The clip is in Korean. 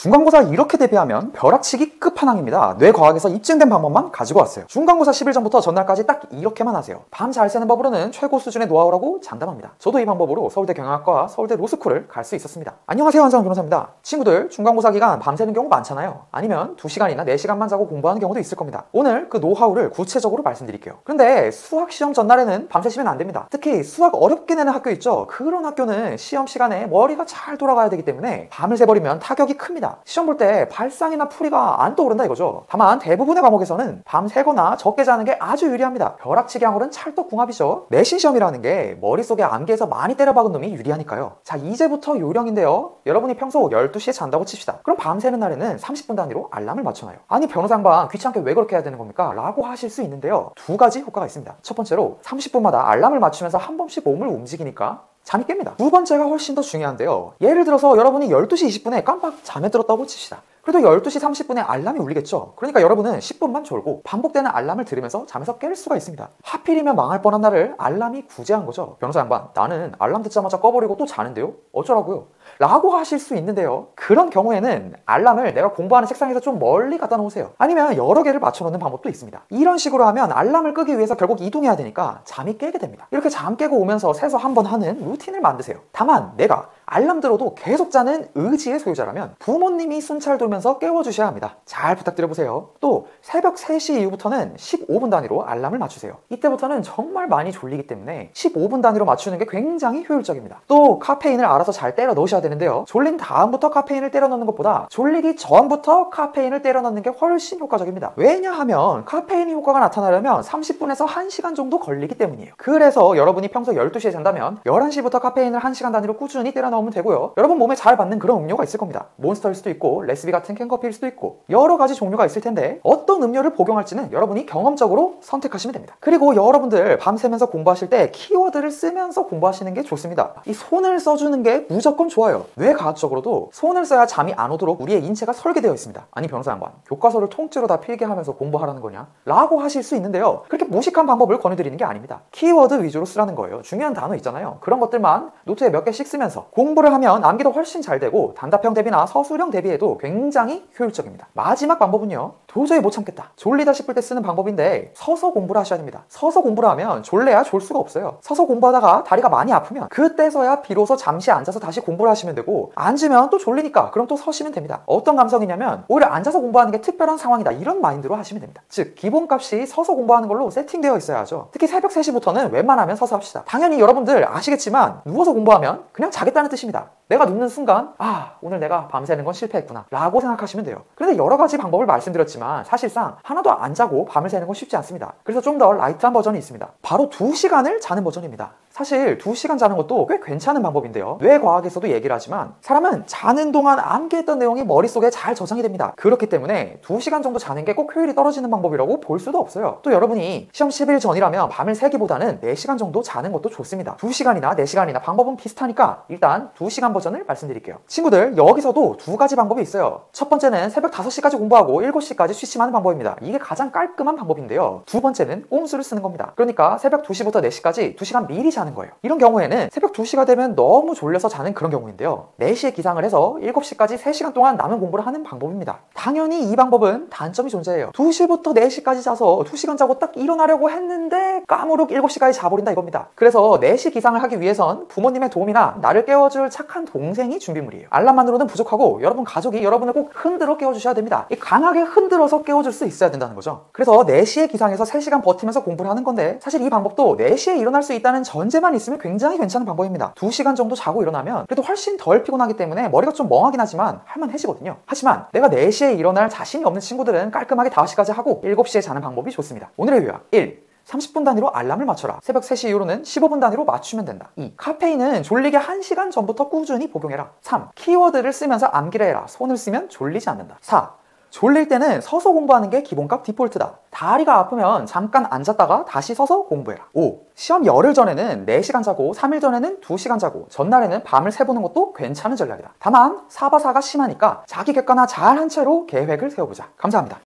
중간고사 이렇게 대비하면 벼락치기 끝판왕입니다. 뇌과학에서 입증된 방법만 가지고 왔어요. 중간고사 10일 전부터 전날까지 딱 이렇게만 하세요. 밤 잘 새는 법으로는 최고 수준의 노하우라고 장담합니다. 저도 이 방법으로 서울대 경영학과, 서울대 로스쿨을 갈 수 있었습니다. 안녕하세요, 한상훈 변호사입니다. 친구들 중간고사 기간 밤새는 경우 많잖아요. 아니면 2시간이나 4시간만 자고 공부하는 경우도 있을 겁니다. 오늘 그 노하우를 구체적으로 말씀드릴게요. 그런데 수학 시험 전날에는 밤새시면 안 됩니다. 특히 수학 어렵게 내는 학교 있죠? 그런 학교는 시험 시간에 머리가 잘 돌아가야 되기 때문에 밤을 새버리면 타격이 큽니다. 시험 볼 때 발상이나 풀이가 안 떠오른다 이거죠. 다만 대부분의 과목에서는 밤 새거나 적게 자는 게 아주 유리합니다. 벼락치기 항으로는 찰떡궁합이죠. 내신 시험이라는 게 머릿속에 암기해서 많이 때려박은 놈이 유리하니까요. 자, 이제부터 요령인데요. 여러분이 평소 12시에 잔다고 칩시다. 그럼 밤새는 날에는 30분 단위로 알람을 맞춰놔요. 아니 변호사 양반 귀찮게 왜 그렇게 해야 되는 겁니까? 라고 하실 수 있는데요. 두 가지 효과가 있습니다. 첫 번째로 30분마다 알람을 맞추면서 한 번씩 몸을 움직이니까 잠이 깹니다. 두 번째가 훨씬 더 중요한데요. 예를 들어서 여러분이 12시 20분에 깜빡 잠에 들었다고 칩시다. 그래도 12시 30분에 알람이 울리겠죠. 그러니까 여러분은 10분만 졸고 반복되는 알람을 들으면서 잠에서 깰 수가 있습니다. 하필이면 망할 뻔한 날을 알람이 구제한 거죠. 변호사 양반, 나는 알람 듣자마자 꺼버리고 또 자는데요? 어쩌라고요? 라고 하실 수 있는데요. 그런 경우에는 알람을 내가 공부하는 책상에서 좀 멀리 갖다 놓으세요. 아니면 여러 개를 맞춰놓는 방법도 있습니다. 이런 식으로 하면 알람을 끄기 위해서 결국 이동해야 되니까 잠이 깨게 됩니다. 이렇게 잠 깨고 오면서 세서 한번 하는 루틴을 만드세요. 다만 내가 알람 들어도 계속 자는 의지의 소유자라면 부모님이 순찰 돌면서 깨워주셔야 합니다. 잘 부탁드려보세요. 또 새벽 3시 이후부터는 15분 단위로 알람을 맞추세요. 이때부터는 정말 많이 졸리기 때문에 15분 단위로 맞추는 게 굉장히 효율적입니다. 또 카페인을 알아서 잘 때려 넣으셔야 되는데요. 졸린 다음부터 카페인을 때려 넣는 것보다 졸리기 전부터 카페인을 때려 넣는 게 훨씬 효과적입니다. 왜냐하면 카페인 효과가 나타나려면 30분에서 1시간 정도 걸리기 때문이에요. 그래서 여러분이 평소 12시에 잔다면 11시부터 카페인을 1시간 단위로 꾸준히 때려 넣으면 되고요. 여러분 몸에 잘 받는 그런 음료가 있을 겁니다. 몬스터일 수도 있고 레시피 같은 캔커피일 수도 있고 여러 가지 종류가 있을 텐데 어떤 음료를 복용할지는 여러분이 경험적으로 선택하시면 됩니다. 그리고 여러분들 밤새면서 공부하실 때 키워드를 쓰면서 공부하시는 게 좋습니다. 이 손을 써주는 게 무조건 좋아요. 뇌과학적으로도 손을 써야 잠이 안 오도록 우리의 인체가 설계되어 있습니다. 아니 변호사 양반, 교과서를 통째로 다 필기하면서 공부하라는 거냐? 라고 하실 수 있는데요. 그렇게 무식한 방법을 권해드리는 게 아닙니다. 키워드 위주로 쓰라는 거예요. 중요한 단어 있잖아요. 그런 것들만 노트에 몇 개씩 쓰면서 공부를 하면 암기도 훨씬 잘 되고 단답형 대비나 서술형 대비에도 굉장히 효율적입니다. 마지막 방법은요. 도저히 못 참겠다. 졸리다 싶을 때 쓰는 방법인데 서서 공부를 하셔야 됩니다. 서서 공부를 하면 졸래야 졸 수가 없어요. 서서 공부하다가 다리가 많이 아프면 그때서야 비로소 잠시 앉아서 다시 공부를 하시면 되고 앉으면 또 졸리니까 그럼 또 서시면 됩니다. 어떤 감성이냐면 오히려 앉아서 공부하는 게 특별한 상황이다. 이런 마인드로 하시면 됩니다. 즉 기본값이 서서 공부하는 걸로 세팅되어 있어야 하죠. 특히 새벽 3시부터는 웬만하면 서서 합시다. 당연히 여러분들 아시겠지만 누워서 공부하면 그냥 자겠다는 뜻입니다. 내가 눕는 순간 오늘 내가 밤새는 건 실패했구나 라고 생각하시면 돼요. 그런데 여러 가지 방법을 말씀드렸지만 사실상 하나도 안 자고 밤을 새는 건 쉽지 않습니다. 그래서 좀 더 라이트한 버전이 있습니다. 바로 2시간을 자는 버전입니다. 사실 2시간 자는 것도 꽤 괜찮은 방법인데요. 뇌과학에서도 얘기를 하지만 사람은 자는 동안 암기했던 내용이 머릿속에 잘 저장이 됩니다. 그렇기 때문에 2시간 정도 자는 게 꼭 효율이 떨어지는 방법이라고 볼 수도 없어요. 또 여러분이 시험 10일 전이라면 밤을 새기보다는 4시간 정도 자는 것도 좋습니다. 2시간이나 4시간이나 방법은 비슷하니까 일단 2시간 버전을 말씀드릴게요. 친구들 여기서도 두 가지 방법이 있어요. 첫 번째는 새벽 5시까지 공부하고 7시까지 취침하는 방법입니다. 이게 가장 깔끔한 방법인데요. 두 번째는 꼼수를 쓰는 겁니다. 그러니까 새벽 2시부터 4시까지 2시간 미리 자는 거예요. 이런 경우에는 새벽 2시가 되면 너무 졸려서 자는 그런 경우인데요. 4시에 기상을 해서 7시까지 3시간 동안 남은 공부를 하는 방법입니다. 당연히 이 방법은 단점이 존재해요. 2시부터 4시까지 자서 2시간 자고 딱 일어나려고 했는데 까무룩 7시까지 자버린다 이겁니다. 그래서 4시 기상을 하기 위해선 부모님의 도움이나 나를 깨워줄 착한 동생이 준비물이에요. 알람만으로는 부족하고 여러분 가족이 여러분을 꼭 흔들어 깨워주셔야 됩니다. 강하게 흔들어서 깨워줄 수 있어야 된다는 거죠. 그래서 4시에 기상해서 3시간 버티면서 공부를 하는 건데 사실 이 방법도 4시에 일어날 수 있다는 전제만 있으면 굉장히 괜찮은 방법입니다. 2시간 정도 자고 일어나면 그래도 훨씬 덜 피곤하기 때문에 머리가 좀 멍하긴 하지만 할만해지거든요. 하지만 내가 4시에 일어날 자신이 없는 친구들은 깔끔하게 5시까지 하고 7시에 자는 방법이 좋습니다. 오늘의 요약 1. 30분 단위로 알람을 맞춰라. 새벽 3시 이후로는 15분 단위로 맞추면 된다. 2. 카페인은 졸리게 1시간 전부터 꾸준히 복용해라. 3. 키워드를 쓰면서 암기를 해라. 손을 쓰면 졸리지 않는다. 4. 졸릴 때는 서서 공부하는 게 기본값 디폴트다. 다리가 아프면 잠깐 앉았다가 다시 서서 공부해라. 5. 시험 열흘 전에는 4시간 자고 3일 전에는 2시간 자고 전날에는 밤을 새보는 것도 괜찮은 전략이다. 다만 4바4가 심하니까 자기 객관화 잘 한 채로 계획을 세워보자. 감사합니다.